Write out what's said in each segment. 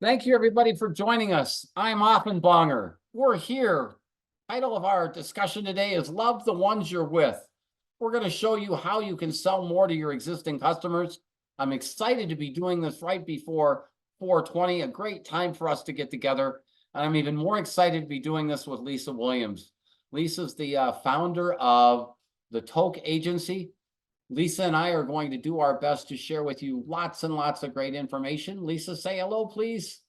Thank you, everybody, for joining us. I'm Offenbonger. We're here. Title of our discussion today is Love the Ones You're With. We're going to show you how you can sell more to your existing customers. I'm excited to be doing this right before 420, a great time for us to get together. And I'm even more excited to be doing this with Lisa Williams. Lisa's the founder of the TOKE agency. Lisa and I are going to do our best to share with you lots and lots of great information. Lisa, say hello, please.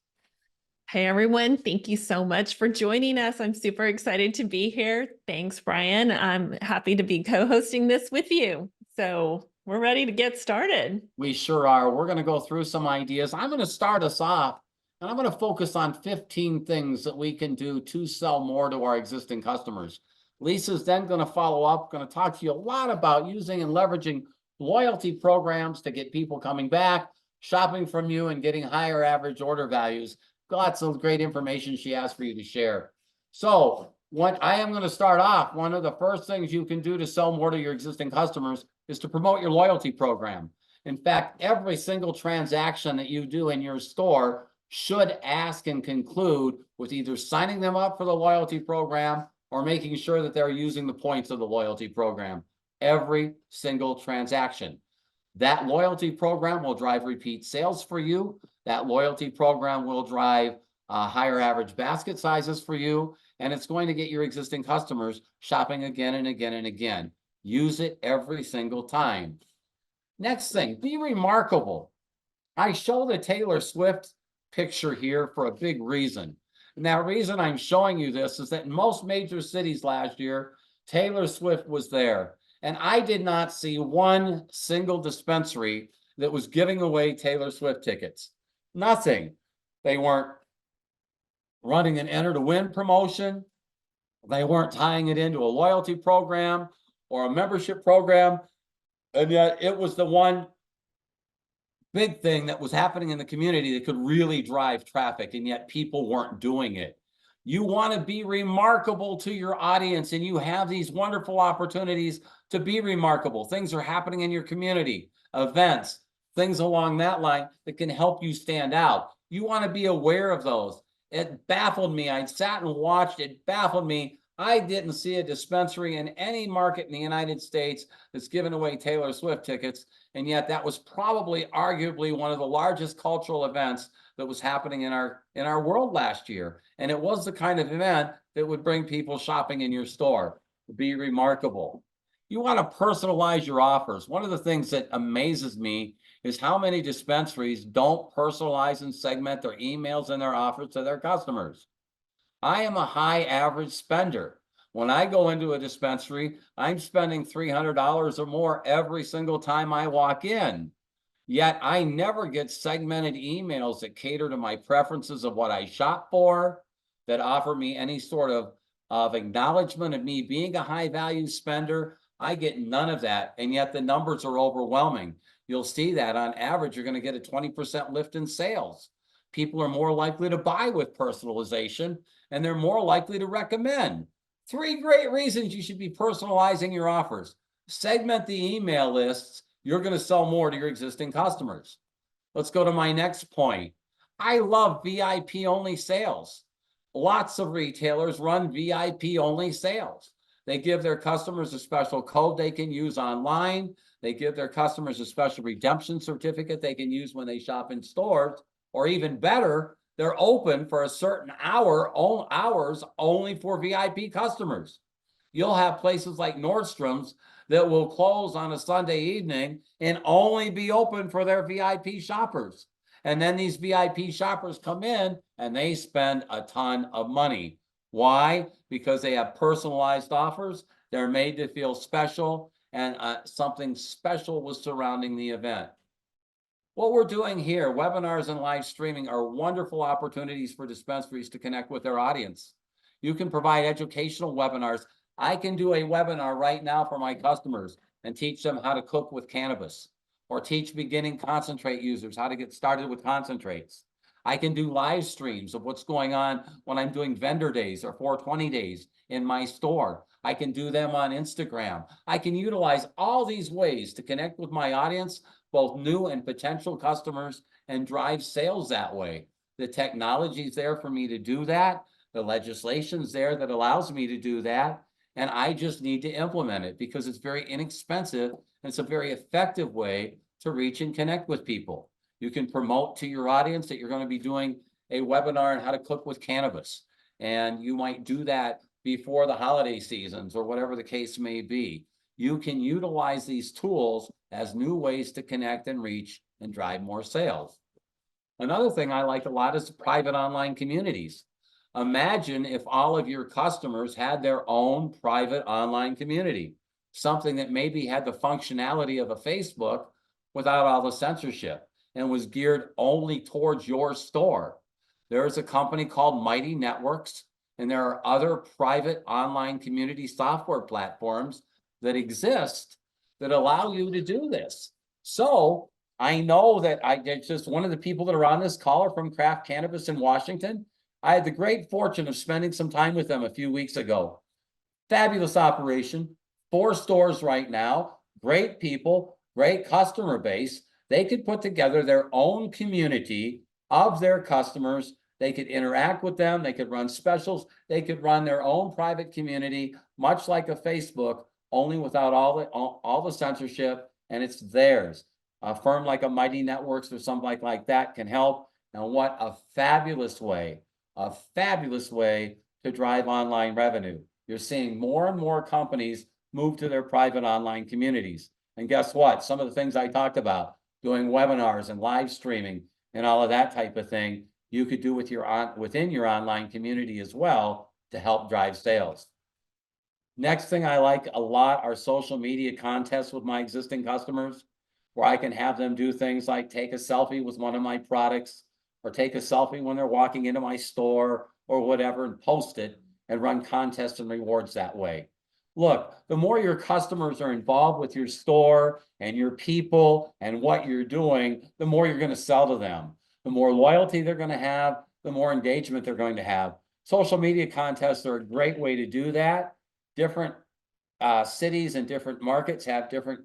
Hey, everyone. Thank you so much for joining us. I'm super excited to be here. Thanks, Brian. I'm happy to be co-hosting this with you. So we're ready to get started. We sure are. We're going to go through some ideas. I'm going to start us off, and I'm going to focus on 15 things that we can do to sell more to our existing customers. Lisa's then going to follow up, going to talk to you a lot about using and leveraging loyalty programs to get people coming back, shopping from you, and getting higher average order values. Lots of great information she has for you to share. So what I am going to start off, one of the first things you can do to sell more to your existing customers is to promote your loyalty program. In fact, every single transaction that you do in your store should ask and conclude with either signing them up for the loyalty program or making sure that they're using the points of the loyalty program. Every single transaction. That loyalty program will drive repeat sales for you. That loyalty program will drive higher average basket sizes for you, and it's going to get your existing customers shopping again and again and again. Use it every single time. Next thing, be remarkable. I show the Taylor Swift picture here for a big reason. And that reason I'm showing you this is that in most major cities last year, Taylor Swift was there. And I did not see one single dispensary that was giving away Taylor Swift tickets. Nothing. They weren't running an enter to win promotion. They weren't tying it into a loyalty program or a membership program. And yet it was the one big thing that was happening in the community that could really drive traffic, and yet people weren't doing it. You want to be remarkable to your audience, and you have these wonderful opportunities to be remarkable. Things are happening in your community, events, things along that line that can help you stand out. You want to be aware of those. It baffled me. I sat and watched. It baffled me. I didn't see a dispensary in any market in the United States that's given away Taylor Swift tickets. And yet that was probably arguably one of the largest cultural events that was happening in our world last year. And it was the kind of event that would bring people shopping in your store. Be remarkable. You want to personalize your offers. One of the things that amazes me is how many dispensaries don't personalize and segment their emails and their offers to their customers. I am a high average spender. When I go into a dispensary, I'm spending $300 or more every single time I walk in. Yet I never get segmented emails that cater to my preferences of what I shop for, that offer me any sort of acknowledgement of me being a high value spender. I get none of that. And yet the numbers are overwhelming. You'll see that on average, you're going to get a 20% lift in sales. People are more likely to buy with personalization, and they're more likely to recommend. 3 great reasons you should be personalizing your offers. Segment the email lists. You're going to sell more to your existing customers. Let's go to my next point. I love VIP only sales. Lots of retailers run VIP only sales. They give their customers a special code they can use online. They give their customers a special redemption certificate they can use when they shop in stores. Or even better, they're open for a certain hours only for VIP customers. You'll have places like Nordstrom's that will close on a Sunday evening and only be open for their VIP shoppers. And then these VIP shoppers come in and they spend a ton of money. Why? Because they have personalized offers. They're made to feel special, and something special was surrounding the event. What we're doing here, webinars and live streaming, are wonderful opportunities for dispensaries to connect with their audience. You can provide educational webinars. I can do a webinar right now for my customers and teach them how to cook with cannabis, or teach beginning concentrate users how to get started with concentrates. I can do live streams of what's going on when I'm doing vendor days or 420 days in my store. I can do them on Instagram. I can utilize all these ways to connect with my audience, both new and potential customers, and drive sales that way. The technology's there for me to do that. The legislation's there that allows me to do that. And I just need to implement it because it's very inexpensive and it's a very effective way to reach and connect with people. You can promote to your audience that you're going to be doing a webinar on how to cook with cannabis. And you might do that before the holiday seasons or whatever the case may be. You can utilize these tools as new ways to connect and reach and drive more sales. Another thing I like a lot is private online communities. Imagine if all of your customers had their own private online community, something that maybe had the functionality of a Facebook without all the censorship and was geared only towards your store. There's a company called Mighty Networks, and there are other private online community software platforms that exist that allow you to do this. So I know that it's just one of the people that are on this call are from Craft Cannabis in Washington. I had the great fortune of spending some time with them a few weeks ago. Fabulous operation, 4 stores right now, great people, great customer base. They could put together their own community of their customers. They could interact with them. They could run specials. They could run their own private community, much like a Facebook, only without all the censorship, and it's theirs. A firm like a Mighty Networks or something like that can help. And what a fabulous way to drive online revenue. You're seeing more and more companies move to their private online communities. And guess what? Some of the things I talked about, doing webinars and live streaming and all of that type of thing, you could do with within your online community as well to help drive sales. Next thing I like a lot are social media contests with my existing customers, where I can have them do things like take a selfie with one of my products or take a selfie when they're walking into my store or whatever and post it and run contests and rewards that way. Look, the more your customers are involved with your store and your people and what you're doing, the more you're going to sell to them. The more loyalty they're going to have, the more engagement they're going to have. Social media contests are a great way to do that. Different cities and different markets have different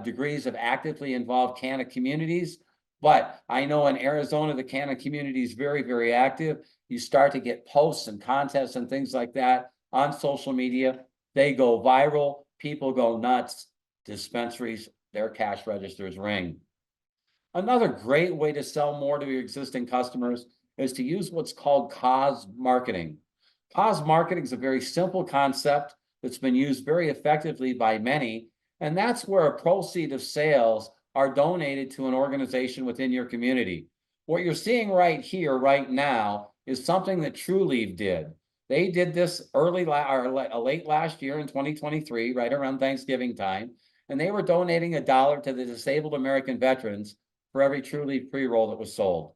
degrees of actively involved canna communities. But I know in Arizona, the canna community is very, very active. You start to get posts and contests and things like that on social media. They go viral. People go nuts. Dispensaries, their cash registers ring. Another great way to sell more to your existing customers is to use what's called cause marketing. Cause marketing is a very simple concept that's been used very effectively by many, and that's where a proceed of sales are donated to an organization within your community. What you're seeing right here, right now, is something that TrueLeaf did. They did this late last year in 2023, right around Thanksgiving time, and they were donating $1 to the disabled American veterans for every TrueLeaf pre-roll that was sold.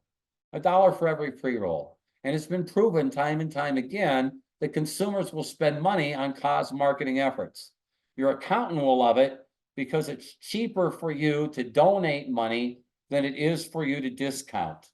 $1 for every pre-roll. And it's been proven time and time again that consumers will spend money on cause marketing efforts. Your accountant will love it because it's cheaper for you to donate money than it is for you to discount.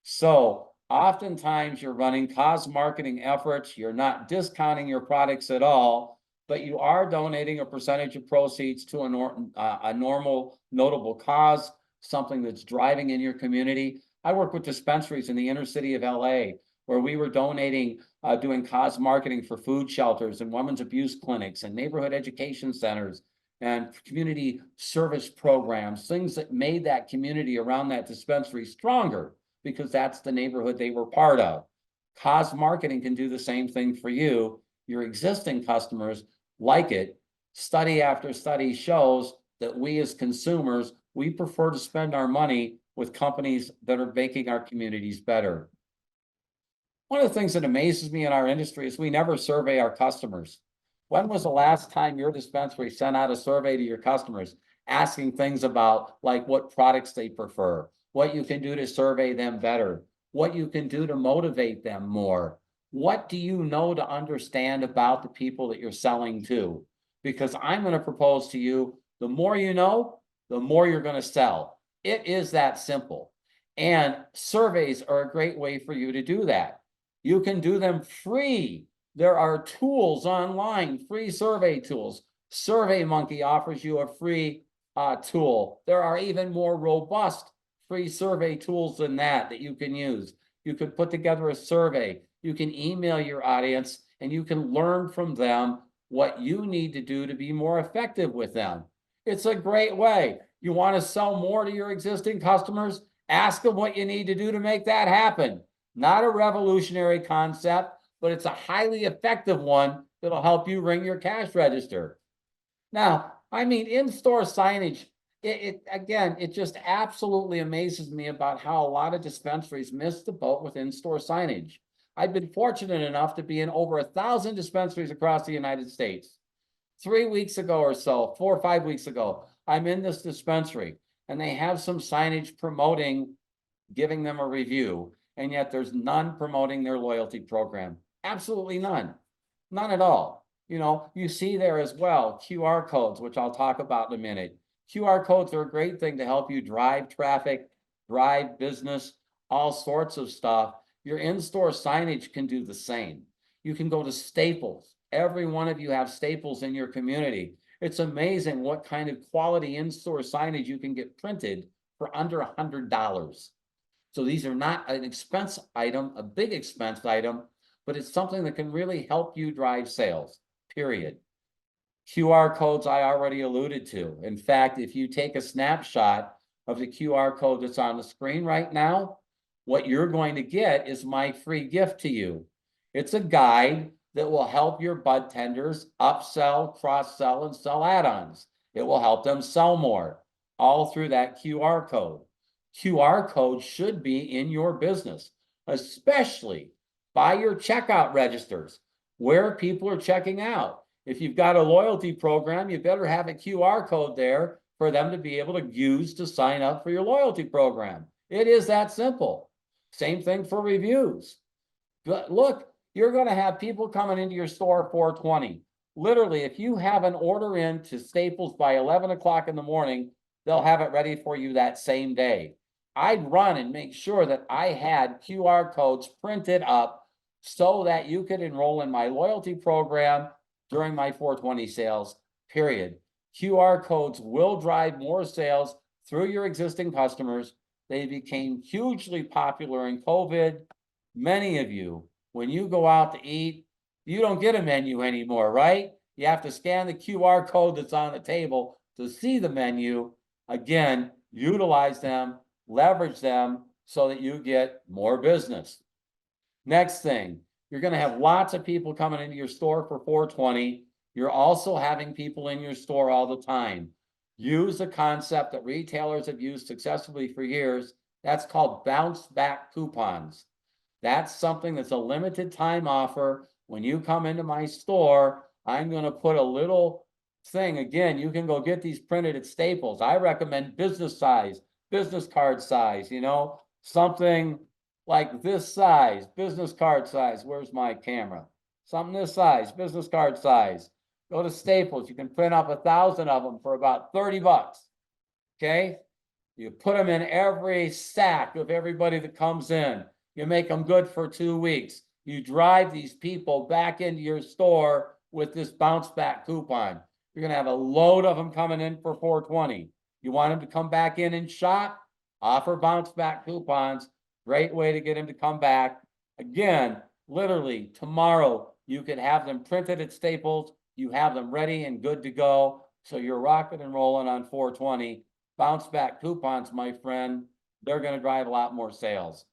So oftentimes you're running cause marketing efforts, you're not discounting your products at all, but you are donating a percentage of proceeds to a normal, notable cause, something that's driving in your community. I work with dispensaries in the inner city of LA, where we were donating, doing cause marketing for food shelters and women's abuse clinics and neighborhood education centers and community service programs, things that made that community around that dispensary stronger because that's the neighborhood they were part of. Cause marketing can do the same thing for you. Your existing customers like it. Study after study shows that we as consumers, we prefer to spend our money with companies that are making our communities better. One of the things that amazes me in our industry is we never survey our customers. When was the last time your dispensary sent out a survey to your customers asking things about like what products they prefer, what you can do to survey them better, what you can do to motivate them more? What do you know to understand about the people that you're selling to? Because I'm going to propose to you, the more you know, the more you're going to sell. It is that simple. And surveys are a great way for you to do that. You can do them free. There are tools online, free survey tools. SurveyMonkey offers you a free tool. There are even more robust free survey tools than that you can use. You could put together a survey. You can email your audience and you can learn from them what you need to do to be more effective with them. It's a great way. You want to sell more to your existing customers? Ask them what you need to do to make that happen. Not a revolutionary concept, but it's a highly effective one that'll help you ring your cash register. Now, I mean, in-store signage, it just absolutely amazes me about how a lot of dispensaries miss the boat with in-store signage. I've been fortunate enough to be in over 1,000 dispensaries across the United States. 3 weeks ago or so, 4 or 5 weeks ago, I'm in this dispensary and they have some signage promoting, giving them a review, and yet there's none promoting their loyalty program. Absolutely none. None at all. You know, you see there as well QR codes, which I'll talk about in a minute. QR codes are a great thing to help you drive traffic, drive business, all sorts of stuff. Your in-store signage can do the same. You can go to Staples. Every one of you have Staples in your community. It's amazing what kind of quality in-store signage you can get printed for under $100. So these are not an expense item, a big expense item, but it's something that can really help you drive sales, period. QR codes I already alluded to. In fact, if you take a snapshot of the QR code that's on the screen right now, what you're going to get is my free gift to you. It's a guide that will help your bud tenders upsell, cross-sell, and sell add-ons. It will help them sell more, all through that QR code. QR code should be in your business, especially by your checkout registers, where people are checking out. If you've got a loyalty program, you better have a QR code there for them to be able to use to sign up for your loyalty program. It is that simple. Same thing for reviews. But look, you're going to have people coming into your store 420. Literally, if you have an order in to Staples by 11 o'clock in the morning, they'll have it ready for you that same day. I'd run and make sure that I had QR codes printed up so that you could enroll in my loyalty program during my 420 sales, period. QR codes will drive more sales through your existing customers. They became hugely popular in COVID. Many of you, when you go out to eat, you don't get a menu anymore, right? You have to scan the QR code that's on the table to see the menu. Again, utilize them, leverage them so that you get more business. Next thing, you're going to have lots of people coming into your store for 420. You're also having people in your store all the time. Use a concept that retailers have used successfully for years. That's called bounce back coupons. That's something that's a limited time offer. When you come into my store, I'm going to put a little thing. Again, you can go get these printed at Staples. I recommend business size, business card size, you know, something like this size, business card size. Where's my camera? Something this size, business card size. Go to Staples. You can print up 1,000 of them for about 30 bucks. Okay. You put them in every sack of everybody that comes in. You make them good for 2 weeks. You drive these people back into your store with this bounce back coupon. You're going to have a load of them coming in for 420. You want them to come back in and shop? Offer bounce back coupons. Great way to get them to come back. Again, literally tomorrow, you could have them printed at Staples. You have them ready and good to go. So you're rocking and rolling on 420. Bounce back coupons, my friend, they're going to drive a lot more sales.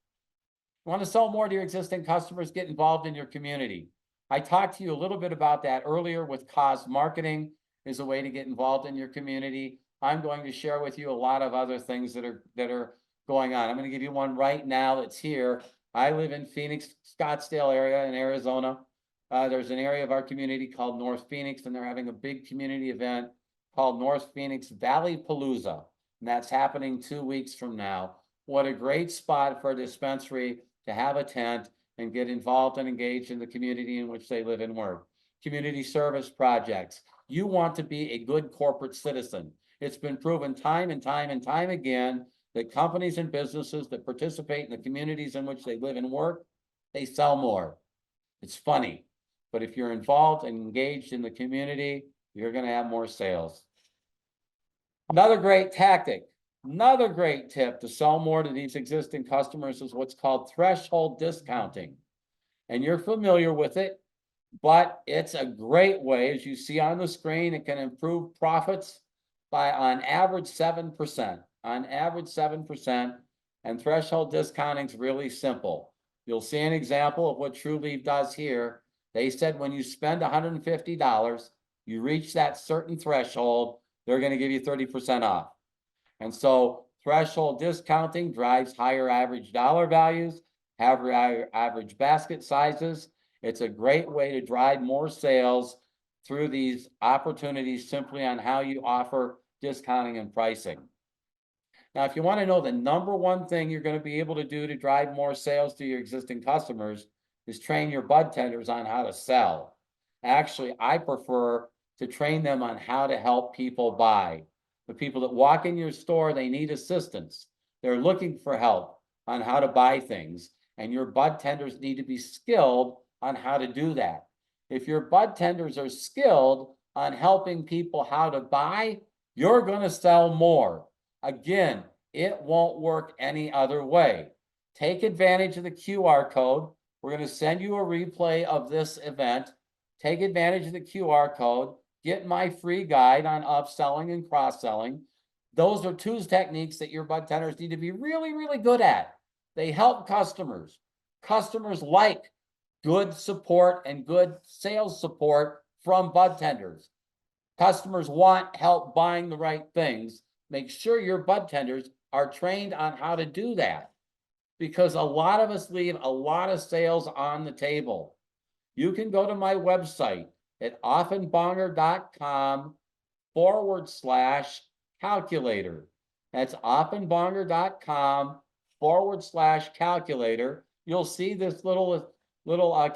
You want to sell more to your existing customers, get involved in your community. I talked to you a little bit about that earlier with cause marketing is a way to get involved in your community. I'm going to share with you a lot of other things that are going on. I'm going to give you one right now that's here. I live in Phoenix, Scottsdale area in Arizona. There's an area of our community called North Phoenix, and they're having a big community event called North Phoenix Valley Palooza. And that's happening 2 weeks from now. What a great spot for a dispensary to have a tent and get involved and engaged in the community in which they live and work. Community service projects. You want to be a good corporate citizen. It's been proven time and time and time again that companies and businesses that participate in the communities in which they live and work, they sell more. It's funny, but if you're involved and engaged in the community, you're going to have more sales. Another great tactic, Another great tip to sell more to these existing customers is what's called threshold discounting. And you're familiar with it, but it's a great way, as you see on the screen, it can improve profits by on average 7%. On average 7%. And threshold discounting is really simple. You'll see an example of what TrueLeave does here. They said when you spend $150, you reach that certain threshold, they're going to give you 30% off. And so threshold discounting drives higher average dollar values, higher average basket sizes. It's a great way to drive more sales through these opportunities simply on how you offer discounting and pricing. Now, if you want to know the number one thing you're going to be able to do to drive more sales to your existing customers is train your bud tenders on how to sell. Actually, I prefer to train them on how to help people buy. The people that walk in your store, they need assistance. They're looking for help on how to buy things, and your bud tenders need to be skilled on how to do that. If your bud tenders are skilled on helping people how to buy, you're going to sell more. Again, it won't work any other way. Take advantage of the QR code. We're going to send you a replay of this event. Take advantage of the QR code. Get my free guide on upselling and cross-selling. Those are two techniques that your bud tenders need to be really, really good at. They help customers. Customers like good support and good sales support from bud tenders. Customers want help buying the right things. Make sure your bud tenders are trained on how to do that, because a lot of us leave a lot of sales on the table. You can go to my website at offenbonger.com/calculator. That's offenbonger.com/calculator. You'll see this little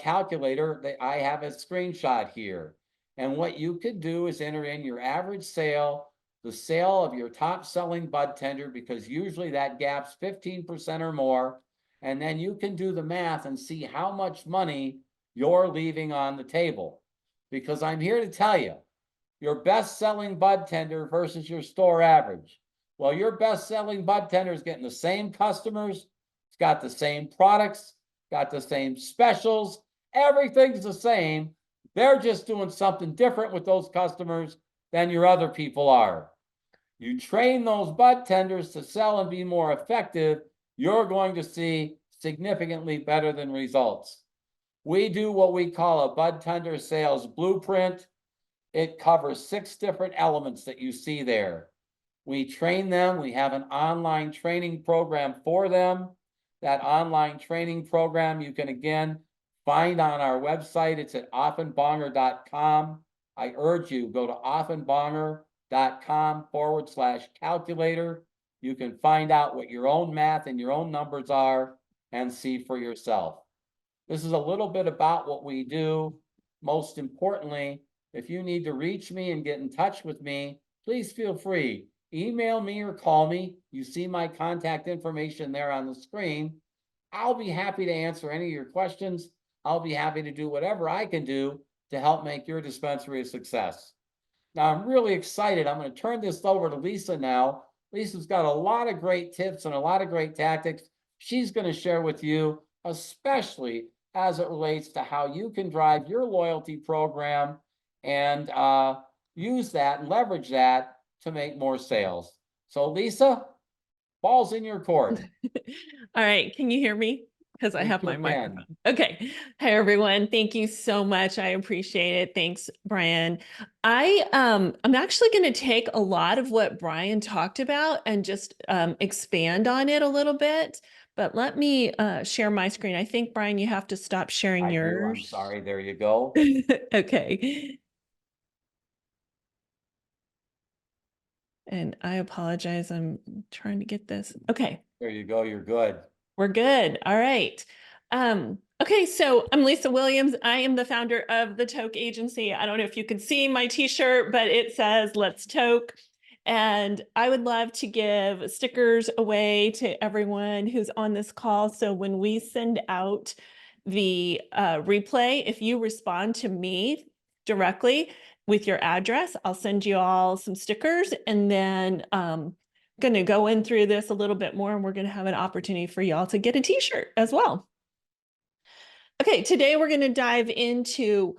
calculator that I have a screenshot here. And what you could do is enter in your average sale, the sale of your top selling bud tender, because usually that gap's 15% or more. And then you can do the math and see how much money you're leaving on the table. Because I'm here to tell you, your best selling bud tender versus your store average. Well, your best selling bud tender is getting the same customers, it's got the same products, got the same specials, everything's the same. They're just doing something different with those customers than your other people are. You train those bud tenders to sell and be more effective, you're going to see significantly better than results. We do what we call a bud tender sales blueprint. It covers 6 different elements that you see there. We train them. We have an online training program for them. That online training program you can again find on our website. It's at offenbonger.com. I urge you, go to offenbonger.com/calculator. You can find out what your own math and your own numbers are and see for yourself. This is a little bit about what we do. Most importantly, if you need to reach me and get in touch with me, please feel free. Email me or call me. You see my contact information there on the screen. I'll be happy to answer any of your questions. I'll be happy to do whatever I can do to help make your dispensary a success. Now, I'm really excited. I'm going to turn this over to Lisa now. Lisa's got a lot of great tips and a lot of great tactics she's going to share with you, especially as it relates to how you can drive your loyalty program and use that and leverage that to make more sales. So Lisa, ball's in your court. All right. Can you hear me? Because I We have my sure microphone. can. Okay. Hi, everyone. Thank you so much. I appreciate it. Thanks, Brian. I'm actually going to take a lot of what Brian talked about and just expand on it a little bit. But let me share my screen. I think, Brian, you have to stop sharing I do. yours. I'm sorry. There you go. Okay. And I apologize. I'm trying to get this. Okay. There you go. You're good. We're good. All right. Okay, so I'm Lisa Williams. I am the founder of the TOKE agency. I don't know if you can see my t-shirt, but it says Let's TOKE. And I would love to give stickers away to everyone who's on this call. So when we send out the replay, if you respond to me directly with your address, I'll send you all some stickers. And then going to go in through this a little bit more, and we're going to have an opportunity for y'all to get a t-shirt as well. Okay, today we're going to dive into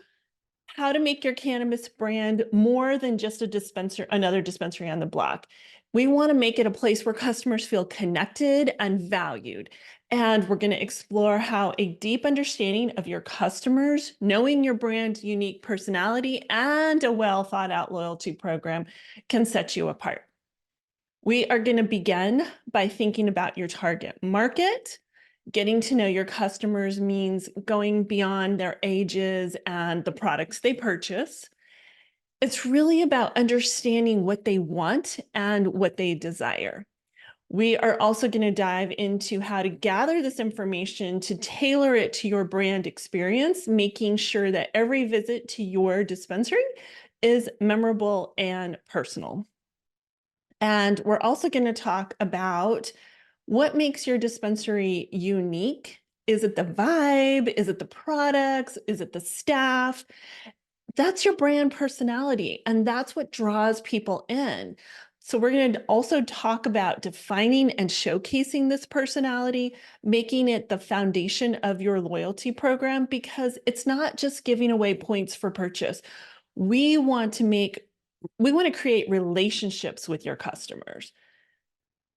how to make your cannabis brand more than just a dispenser, another dispensary on the block. We want to make it a place where customers feel connected and valued. And we're going to explore how a deep understanding of your customers, knowing your brand's unique personality, and a well thought out loyalty program can set you apart. We are going to begin by thinking about your target market. Getting to know your customers means going beyond their ages and the products they purchase. It's really about understanding what they want and what they desire. We are also going to dive into how to gather this information to tailor it to your brand experience, making sure that every visit to your dispensary is memorable and personal. And we're also going to talk about what makes your dispensary unique. Is it the vibe? Is it the products? Is it the staff? That's your brand personality, and that's what draws people in. So we're going to also talk about defining and showcasing this personality, making it the foundation of your loyalty program, because it's not just giving away points for purchase. We want to create relationships with your customers.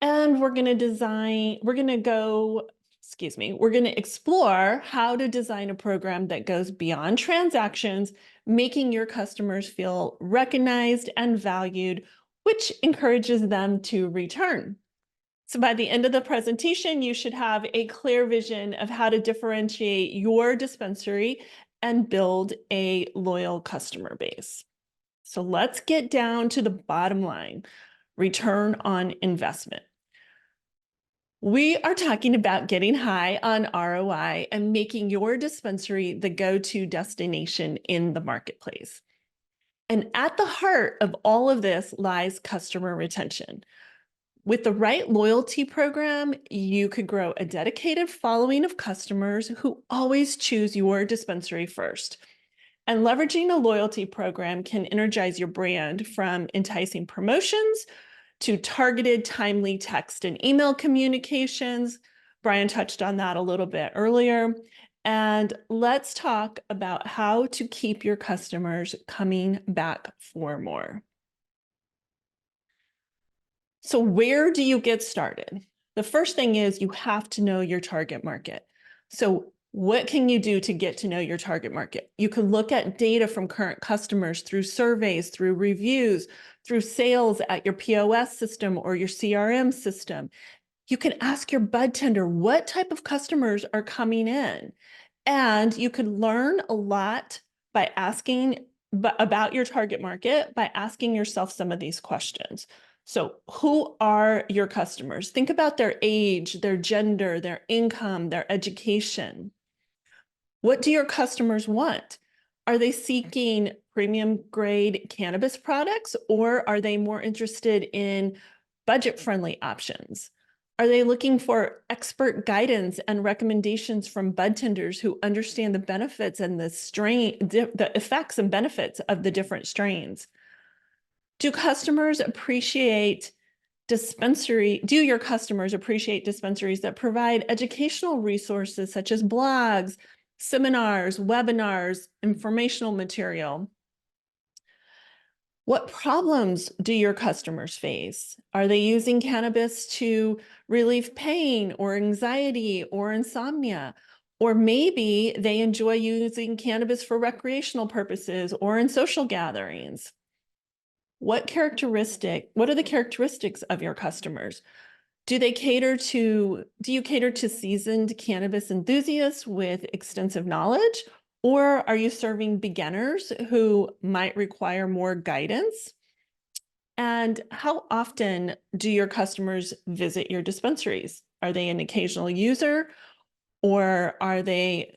And we're going to explore how to design a program that goes beyond transactions, making your customers feel recognized and valued, which encourages them to return. So by the end of the presentation, you should have a clear vision of how to differentiate your dispensary and build a loyal customer base. So let's get down to the bottom line, return on investment. We are talking about getting high on ROI and making your dispensary the go-to destination in the marketplace. And at the heart of all of this lies customer retention. With the right loyalty program, you could grow a dedicated following of customers who always choose your dispensary first. And leveraging a loyalty program can energize your brand from enticing promotions to targeted, timely text and email communications. Brian touched on that a little bit earlier. And let's talk about how to keep your customers coming back for more. So where do you get started? The first thing is you have to know your target market. So what can you do to get to know your target market? You can look at data from current customers through surveys, through reviews, through sales at your POS system or your CRM system. You can ask your bud tender what type of customers are coming in. And you can learn a lot by asking about your target market by asking yourself some of these questions. So who are your customers? Think about their age, their gender, their income, their education. What do your customers want? Are they seeking premium grade cannabis products, or are they more interested in budget-friendly options? Are they looking for expert guidance and recommendations from bud tenders who understand the benefits and the effects and benefits of the different strains? Do your customers appreciate dispensaries that provide educational resources such as blogs, seminars, webinars, informational material? What problems do your customers face? Are they using cannabis to relieve pain or anxiety or insomnia? Or maybe they enjoy using cannabis for recreational purposes or in social gatherings. What are the characteristics of your customers? Do you cater to seasoned cannabis enthusiasts with extensive knowledge? Or are you serving beginners who might require more guidance? And how often do your customers visit your dispensaries? Are they an occasional user, or are they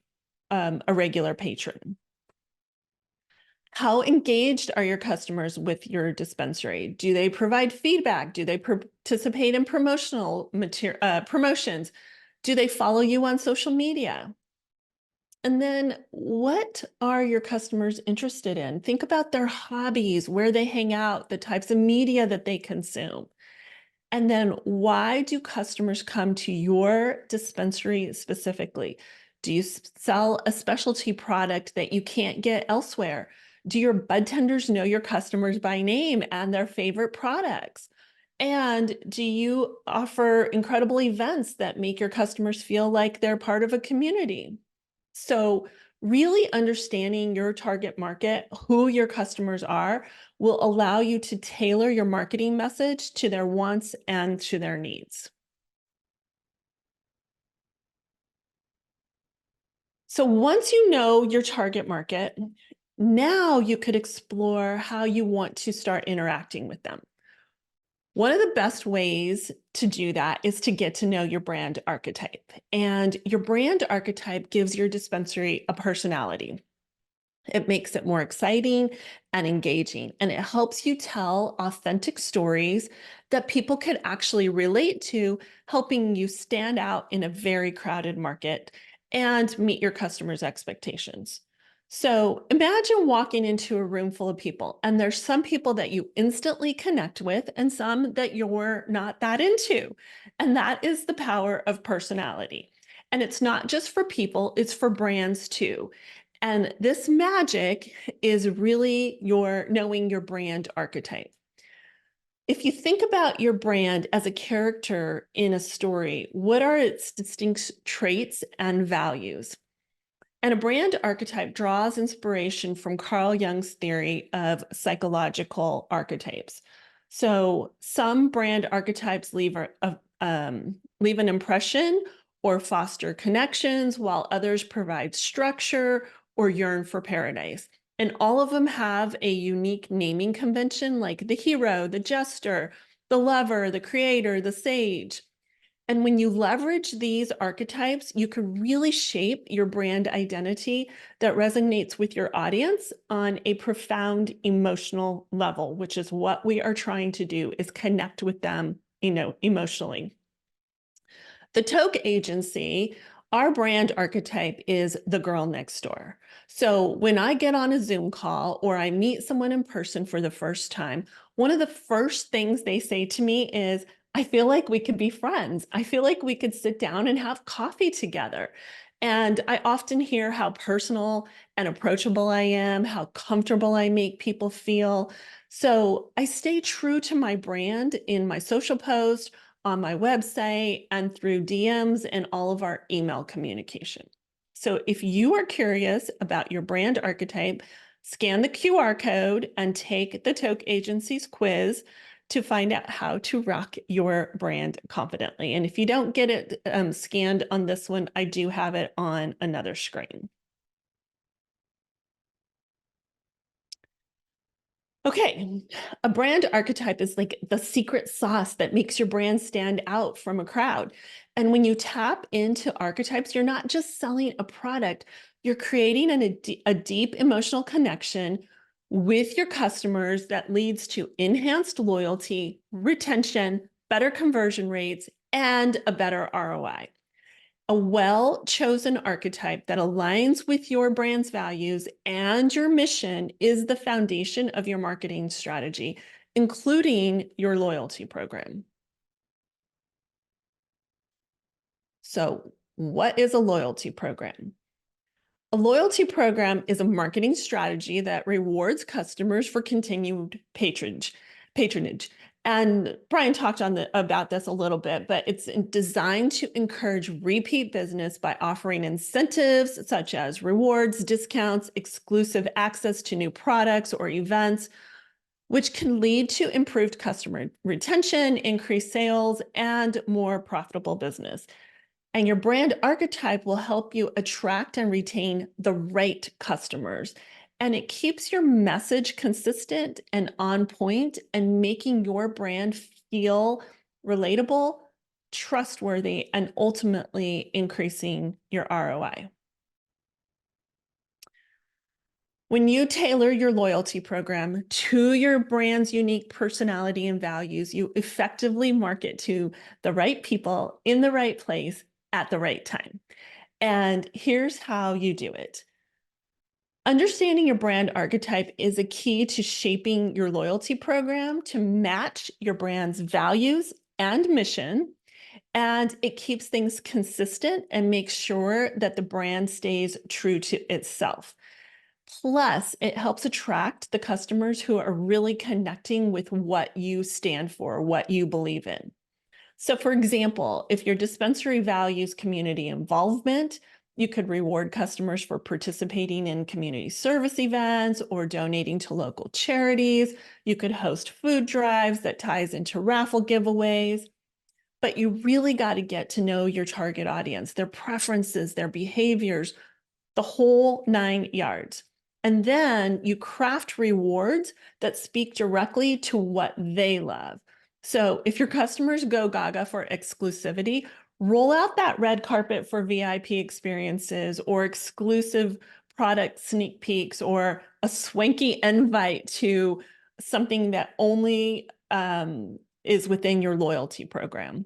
a regular patron? How engaged are your customers with your dispensary? Do they provide feedback? Do they participate in promotions? Do they follow you on social media? And then what are your customers interested in? Think about their hobbies, where they hang out, the types of media that they consume. And then why do customers come to your dispensary specifically? Do you sell a specialty product that you can't get elsewhere? Do your bud tenders know your customers by name and their favorite products? And do you offer incredible events that make your customers feel like they're part of a community? So really understanding your target market, who your customers are, will allow you to tailor your marketing message to their wants and to their needs. So once you know your target market, now you could explore how you want to start interacting with them. One of the best ways to do that is to get to know your brand archetype. And your brand archetype gives your dispensary a personality. It makes it more exciting and engaging, and it helps you tell authentic stories that people could actually relate to, helping you stand out in a very crowded market and meet your customers' expectations. So imagine walking into a room full of people, and there's some people that you instantly connect with and some that you're not that into. And that is the power of personality. And it's not just for people, it's for brands too. And this magic is really your knowing your brand archetype. If you think about your brand as a character in a story, what are its distinct traits and values? And a brand archetype draws inspiration from Carl Jung's theory of psychological archetypes. So some brand archetypes leave an impression or foster connections, while others provide structure or yearn for paradise. And all of them have a unique naming convention, like the hero, the jester, the lover, the creator, the sage. And when you leverage these archetypes, you can really shape your brand identity that resonates with your audience on a profound emotional level, which is what we are trying to do, is connect with them, emotionally. The TOKE agency, our brand archetype is the girl next door. So when I get on a Zoom call or I meet someone in person for the first time, one of the first things they say to me is, I feel like we could be friends. I feel like we could sit down and have coffee together. And I often hear how personal and approachable I am, how comfortable I make people feel. So I stay true to my brand in my social posts, on my website, and through DMs and all of our email communication. So if you are curious about your brand archetype, scan the QR code and take the TOKE Agency's quiz to find out how to rock your brand confidently. And if you don't get it scanned on this one, I do have it on another screen. Okay, a brand archetype is like the secret sauce that makes your brand stand out from a crowd. And when you tap into archetypes, you're not just selling a product, you're creating a deep emotional connection with your customers that leads to enhanced loyalty, retention, better conversion rates, and a better ROI. A well-chosen archetype that aligns with your brand's values and your mission is the foundation of your marketing strategy, including your loyalty program. So, what is a loyalty program? A loyalty program is a marketing strategy that rewards customers for continued patronage. And Brian talked about this a little bit, but it's designed to encourage repeat business by offering incentives such as rewards, discounts, exclusive access to new products or events, which can lead to improved customer retention, increased sales, and more profitable business. And your brand archetype will help you attract and retain the right customers. And it keeps your message consistent and on point and making your brand feel relatable, trustworthy, and ultimately increasing your ROI. When you tailor your loyalty program to your brand's unique personality and values, you effectively market to the right people in the right place at the right time. And here's how you do it. Understanding your brand archetype is a key to shaping your loyalty program to match your brand's values and mission, and it keeps things consistent and makes sure that the brand stays true to itself. Plus, it helps attract the customers who are really connecting with what you stand for, what you believe in. So, for example, if your dispensary values community involvement, you could reward customers for participating in community service events or donating to local charities. You could host food drives that ties into raffle giveaways. But you really got to get to know your target audience, their preferences, their behaviors, the whole 9 yards. And then you craft rewards that speak directly to what they love. So if your customers go gaga for exclusivity, roll out that red carpet for VIP experiences or exclusive product sneak peeks or a swanky invite to something that only is within your loyalty program.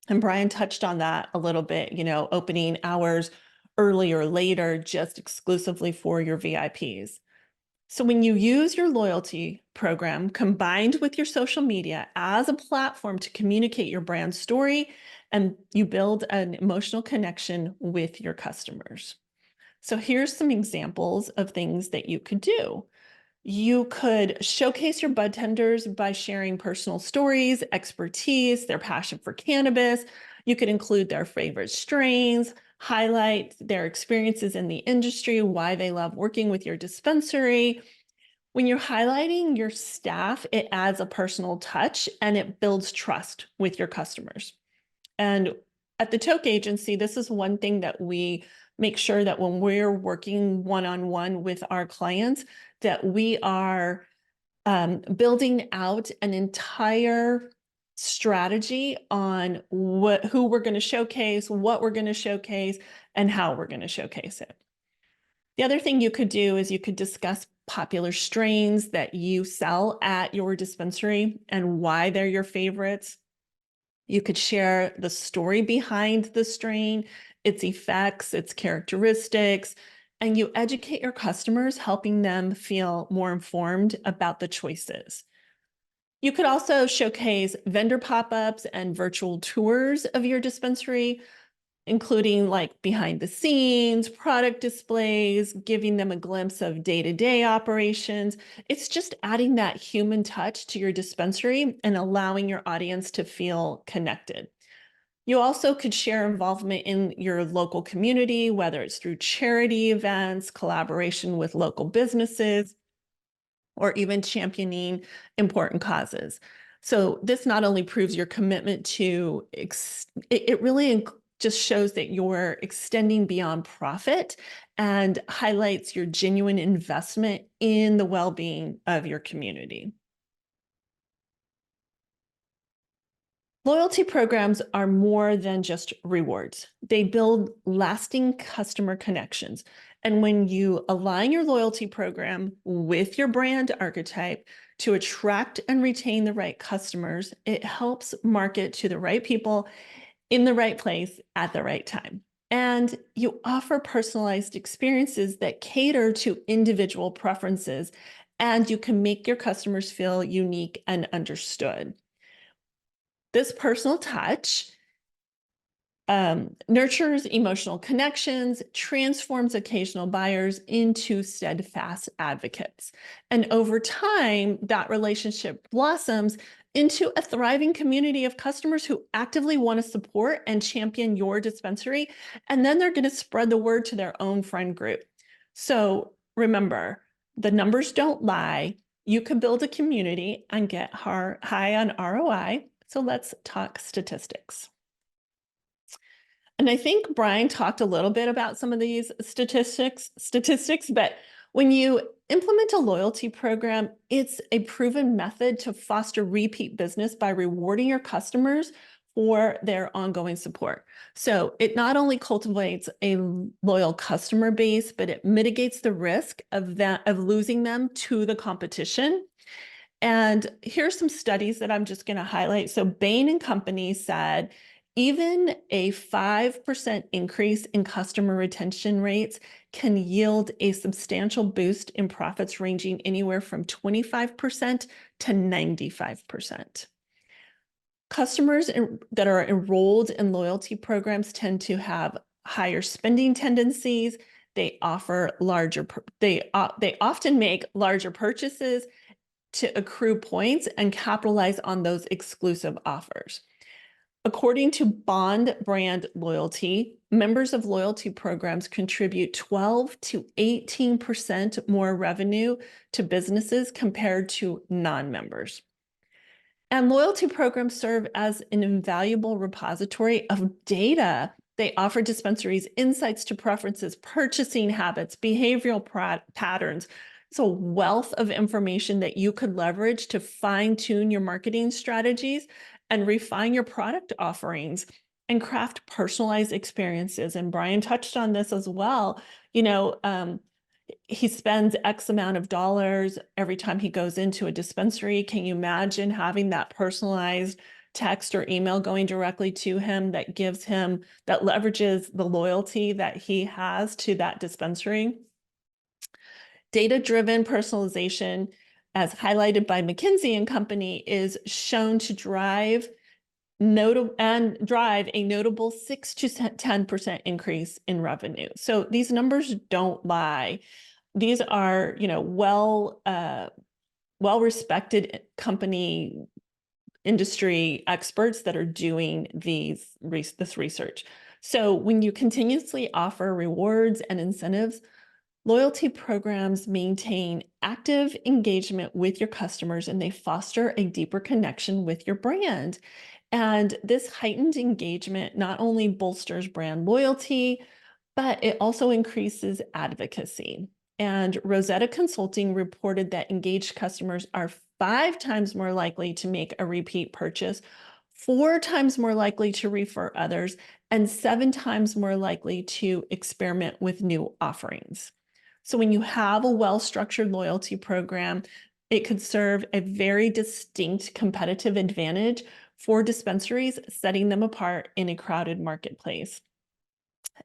And Brian touched on that a little bit, opening hours early or later, just exclusively for your VIPs. So when you use your loyalty program combined with your social media as a platform to communicate your brand story, and you build an emotional connection with your customers. So here's some examples of things that you could do. You could showcase your bud tenders by sharing personal stories, expertise, their passion for cannabis. You could include their favorite strains, highlight their experiences in the industry, why they love working with your dispensary. When you're highlighting your staff, it adds a personal touch and it builds trust with your customers. And at the TOKE agency, this is one thing that we make sure that when we're working one-on-one with our clients, that we are building out an entire strategy on who we're going to showcase, what we're going to showcase, and how we're going to showcase it. The other thing you could do is you could discuss popular strains that you sell at your dispensary and why they're your favorites. You could share the story behind the strain, its effects, its characteristics, and you educate your customers, helping them feel more informed about the choices. You could also showcase vendor pop-ups and virtual tours of your dispensary, including like behind the scenes, product displays, giving them a glimpse of day-to-day operations. It's just adding that human touch to your dispensary and allowing your audience to feel connected. You also could share involvement in your local community, whether it's through charity events, collaboration with local businesses, or even championing important causes. So this not only proves your commitment to, it really just shows that you're extending beyond profit and highlights your genuine investment in the well-being of your community. Loyalty programs are more than just rewards. They build lasting customer connections. And when you align your loyalty program with your brand archetype to attract and retain the right customers, it helps market to the right people in the right place at the right time. And you offer personalized experiences that cater to individual preferences, and you can make your customers feel unique and understood. This personal touch nurtures emotional connections, transforms occasional buyers into steadfast advocates. And over time, that relationship blossoms into a thriving community of customers who actively want to support and champion your dispensary. And then they're going to spread the word to their own friend group. So remember, the numbers don't lie. You can build a community and get high on ROI. So let's talk statistics. And I think Brian talked a little bit about some of these statistics, but when you implement a loyalty program, it's a proven method to foster repeat business by rewarding your customers for their ongoing support. So it not only cultivates a loyal customer base, but it mitigates the risk of losing them to the competition. And here's some studies that I'm just going to highlight. So Bain and Company said even a 5% increase in customer retention rates can yield a substantial boost in profits ranging anywhere from 25% to 95%. Customers that are enrolled in loyalty programs tend to have higher spending tendencies. They offer they often make larger purchases to accrue points and capitalize on those exclusive offers. According to Bond Brand Loyalty, members of loyalty programs contribute 12 to 18% more revenue to businesses compared to non-members. And loyalty programs serve as an invaluable repository of data. They offer dispensaries insights to preferences, purchasing habits, behavioral patterns. It's a wealth of information that you could leverage to fine-tune your marketing strategies and refine your product offerings and craft personalized experiences. And Brian touched on this as well. He spends X amount of dollars every time he goes into a dispensary. Can you imagine having that personalized text or email going directly to him that leverages the loyalty that he has to that dispensary? Data-driven personalization, as highlighted by McKinsey & Company, is shown to drive a notable 6 to 10% increase in revenue. So these numbers don't lie. These are, well-respected company industry experts that are doing this research. So when you continuously offer rewards and incentives, loyalty programs maintain active engagement with your customers, and they foster a deeper connection with your brand. And this heightened engagement not only bolsters brand loyalty, but it also increases advocacy. And Rosetta Consulting reported that engaged customers are 5 times more likely to make a repeat purchase, 4 times more likely to refer others, and 7 times more likely to experiment with new offerings. So when you have a well-structured loyalty program, it could serve a very distinct competitive advantage for dispensaries, setting them apart in a crowded marketplace.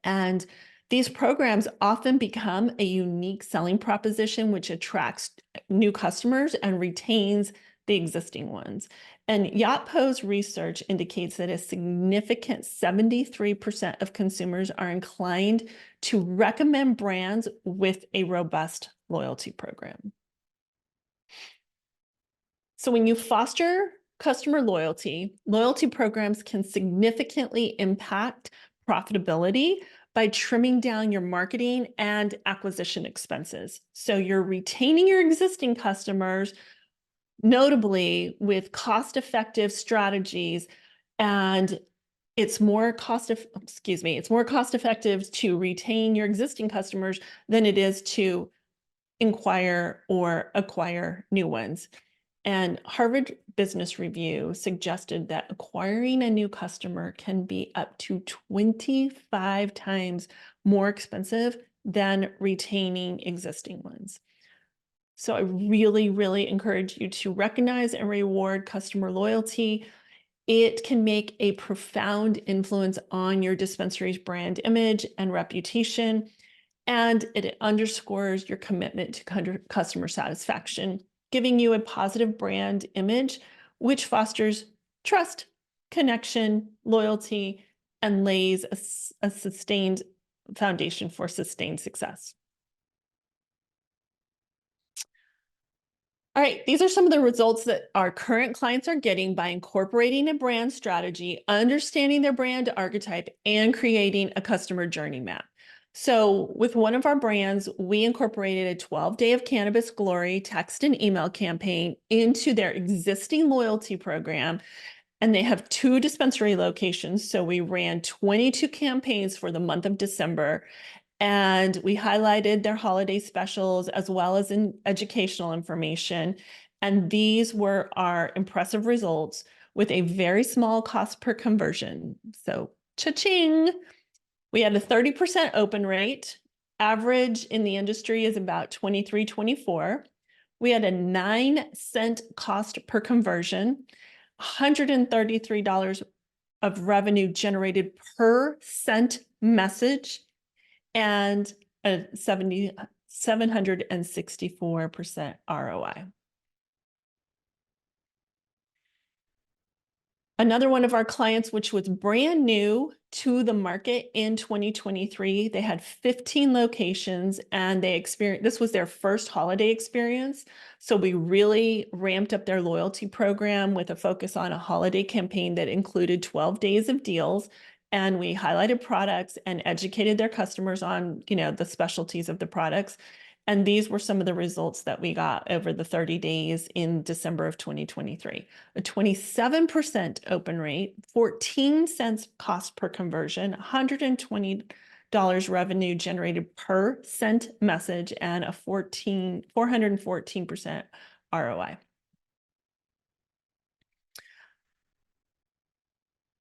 And these programs often become a unique selling proposition, which attracts new customers and retains the existing ones. And Yotpo's research indicates that a significant 73% of consumers are inclined to recommend brands with a robust loyalty program. So when you foster customer loyalty, loyalty programs can significantly impact profitability by trimming down your marketing and acquisition expenses. So you're retaining your existing customers, notably with cost-effective strategies, and it's more cost-effective to retain your existing customers than it is to inquire or acquire new ones. And Harvard Business Review suggested that acquiring a new customer can be up to 25 times more expensive than retaining existing ones. So I really, really encourage you to recognize and reward customer loyalty. It can make a profound influence on your dispensary's brand image and reputation, and it underscores your commitment to customer satisfaction, giving you a positive brand image, which fosters trust, connection, loyalty, and lays a sustained foundation for sustained success. All right, these are some of the results that our current clients are getting by incorporating a brand strategy, understanding their brand archetype, and creating a customer journey map. So with one of our brands, we incorporated a 12-day of cannabis glory text and email campaign into their existing loyalty program. And they have 2 dispensary locations. So we ran 22 campaigns for the month of December. And we highlighted their holiday specials as well as in educational information. And these were our impressive results with a very small cost per conversion. So cha-ching! We had a 30% open rate. Average in the industry is about 23, 24. We had a 9-cent cost per conversion, $133 of revenue generated per cent message, and a 764% ROI. Another one of our clients, which was brand new to the market in 2023, they had 15 locations and they experienced, this was their first holiday experience. So we really ramped up their loyalty program with a focus on a holiday campaign that included 12 days of deals. And we highlighted products and educated their customers on, the specialties of the products. And these were some of the results that we got over the 30 days in December of 2023. A 27% open rate, 14 cents cost per conversion, $120 revenue generated per sent message, and a 414% ROI.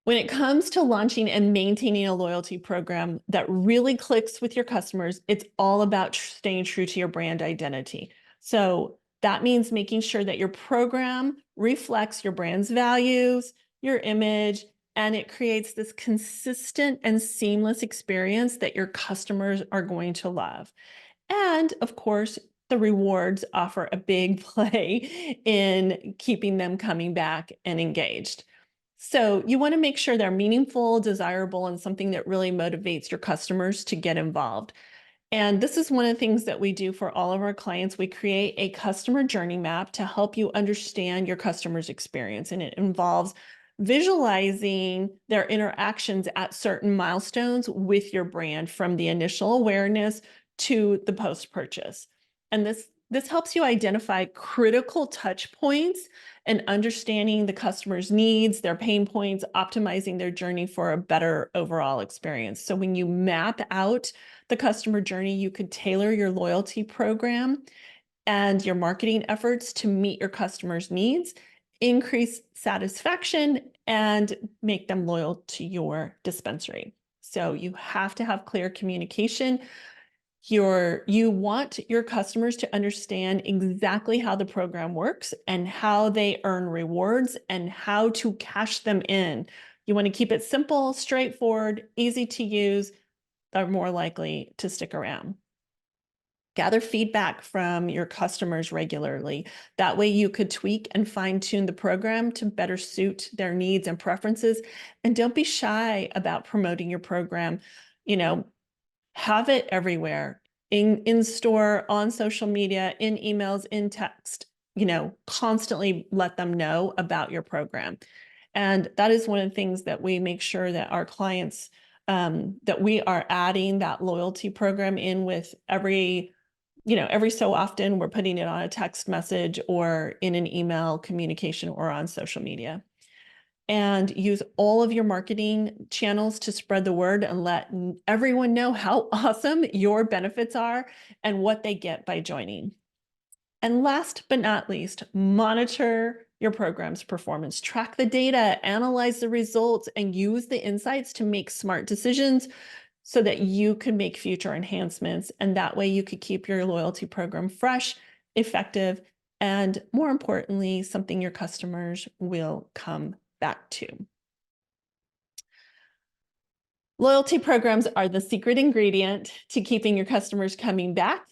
When it comes to launching and maintaining a loyalty program that really clicks with your customers, it's all about staying true to your brand identity. So that means making sure that your program reflects your brand's values, your image, and it creates this consistent and seamless experience that your customers are going to love. And of course, the rewards offer a big play in keeping them coming back and engaged. So you want to make sure they're meaningful, desirable, and something that really motivates your customers to get involved. And this is one of the things that we do for all of our clients. We create a customer journey map to help you understand your customer's experience. And it involves visualizing their interactions at certain milestones with your brand, from the initial awareness to the post-purchase. And this helps you identify critical touch points and understanding the customer's needs, their pain points, optimizing their journey for a better overall experience. So when you map out the customer journey, you could tailor your loyalty program and your marketing efforts to meet your customers' needs, increase satisfaction, and make them loyal to your dispensary. So you have to have clear communication. You want your customers to understand exactly how the program works and how they earn rewards and how to cash them in. You want to keep it simple, straightforward, easy to use. They're more likely to stick around. Gather feedback from your customers regularly. That way you could tweak and fine-tune the program to better suit their needs and preferences. And don't be shy about promoting your program. Have it everywhere, in store, on social media, in emails, in text. Constantly let them know about your program. And that is one of the things that we make sure that our clients, that we are adding that loyalty program in with every so often. We're putting it on a text message or in an email communication or on social media. And use all of your marketing channels to spread the word and let everyone know how awesome your benefits are and what they get by joining. And last but not least, monitor your program's performance. Track the data, analyze the results, and use the insights to make smart decisions so that you can make future enhancements. And that way you could keep your loyalty program fresh, effective, and more importantly, something your customers will come back to. Loyalty programs are the secret ingredient to keeping your customers coming back.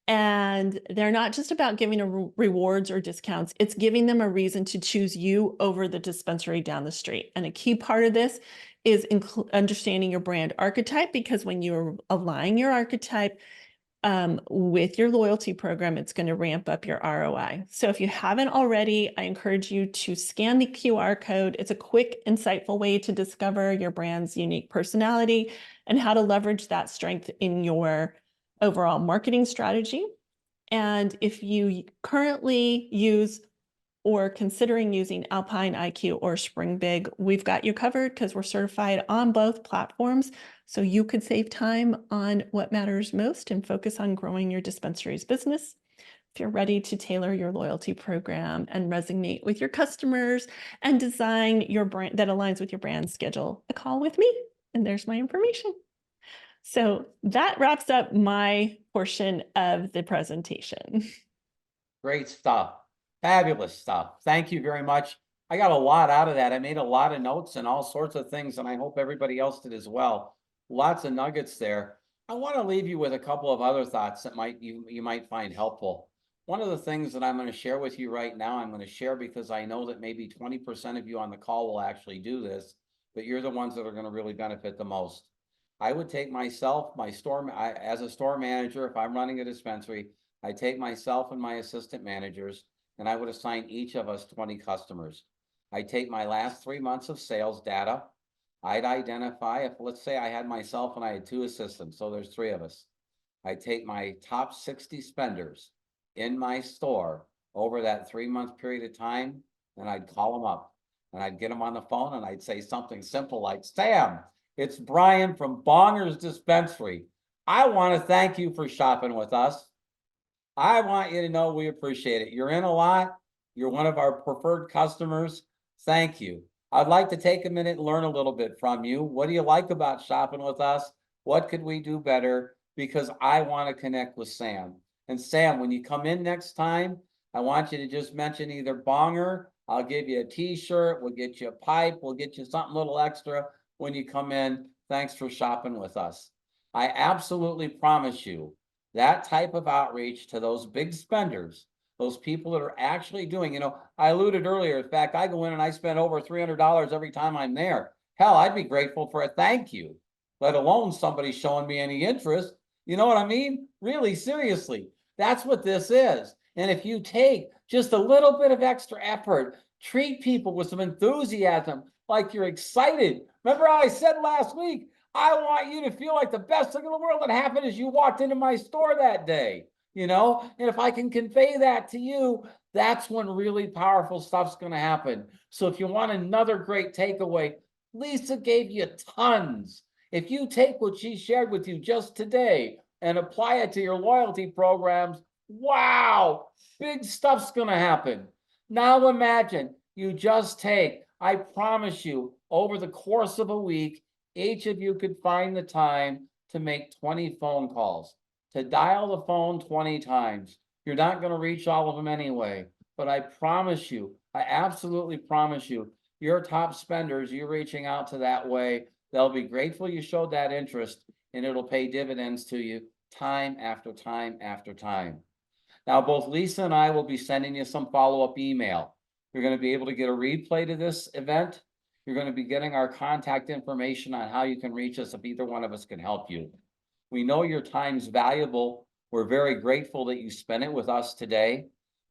And they're not just about giving rewards or discounts. It's giving them a reason to choose you over the dispensary down the street. And a key part of this is understanding your brand archetype, because when you align your archetype with your loyalty program, it's going to ramp up your ROI. So if you haven't already, I encourage you to scan the QR code. It's a quick, insightful way to discover your brand's unique personality and how to leverage that strength in your overall marketing strategy. And if you currently use or considering using Alpine IQ or Spring Big, we've got you covered because we're certified on both platforms. So you could save time on what matters most and focus on growing your dispensary's business. If you're ready to tailor your loyalty program and resonate with your customers and design your brand that aligns with your brand, schedule a call with me, and there's my information. So that wraps up my portion of the presentation. Great stuff. Fabulous stuff. Thank you very much. I got a lot out of that. I made a lot of notes and all sorts of things, and I hope everybody else did as well. Lots of nuggets there. I want to leave you with a couple of other thoughts that you might find helpful. One of the things that I'm going to share with you right now, I'm going to share because I know that maybe 20% of you on the call will actually do this, but you're the ones that are going to really benefit the most. I would take myself, as a store manager, if I'm running a dispensary, I take myself and my assistant managers, and I would assign each of us 20 customers. I take my last 3 months of sales data. I'd identify, if let's say I had myself and I had 2 assistants, so there's 3 of us. I take my top 60 spenders in my store over that 3-month period of time, and I'd call them up and I'd get them on the phone and I'd say something simple like, Sam, it's Brian from Bonger's Dispensary. I want to thank you for shopping with us. I want you to know we appreciate it. You're in a lot. You're one of our preferred customers. Thank you. I'd like to take a minute and learn a little bit from you. What do you like about shopping with us? What could we do better? Because I want to connect with Sam. And Sam, when you come in next time, I want you to just mention either Bonger, I'll give you a t-shirt, we'll get you a pipe, we'll get you something a little extra when you come in. Thanks for shopping with us. I absolutely promise you that type of outreach to those big spenders, those people that are actually doing, I alluded earlier, in fact, I go in and I spend over $300 every time I'm there. Hell, I'd be grateful for a thank you, let alone somebody showing me any interest. You know what I mean? Really, seriously, that's what this is. And if you take just a little bit of extra effort, treat people with some enthusiasm, like you're excited. Remember how I said last week, I want you to feel like the best thing in the world that happened as you walked into my store that day, and if I can convey that to you, that's when really powerful stuff's going to happen. So if you want another great takeaway, Lisa gave you tons. If you take what she shared with you just today and apply it to your loyalty programs, wow, big stuff's going to happen. Now imagine you just take, I promise you, over the course of a week, each of you could find the time to make 20 phone calls, to dial the phone 20 times. You're not going to reach all of them anyway, but I promise you, I absolutely promise you, your top spenders, you're reaching out to that way, they'll be grateful you showed that interest, and it'll pay dividends to you time after time after time. Now, both Lisa and I will be sending you some follow-up email. You're going to be able to get a replay to this event. You're going to be getting our contact information on how you can reach us if either one of us can help you. We know your time's valuable. We're very grateful that you spent it with us today.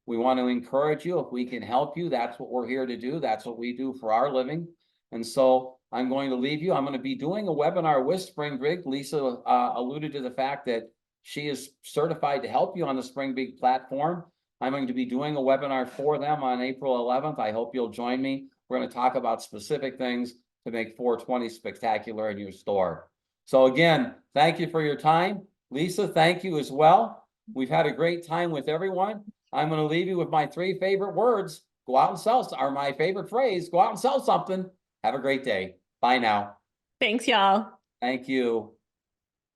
We want to encourage you. If we can help you, that's what we're here to do. That's what we do for our living. And so I'm going to leave you. I'm going to be doing a webinar with Spring Big. Lisa alluded to the fact that she is certified to help you on the Spring Big platform. I'm going to be doing a webinar for them on April 11th. I hope you'll join me. We're going to talk about specific things to make 420 spectacular in your store. So again, thank you for your time. Lisa, thank you as well. We've had a great time with everyone. I'm going to leave you with my 3 favorite words. Go out and sell, or my favorite phrase, go out and sell something. Have a great day. Bye now. Thanks, y'all. Thank you.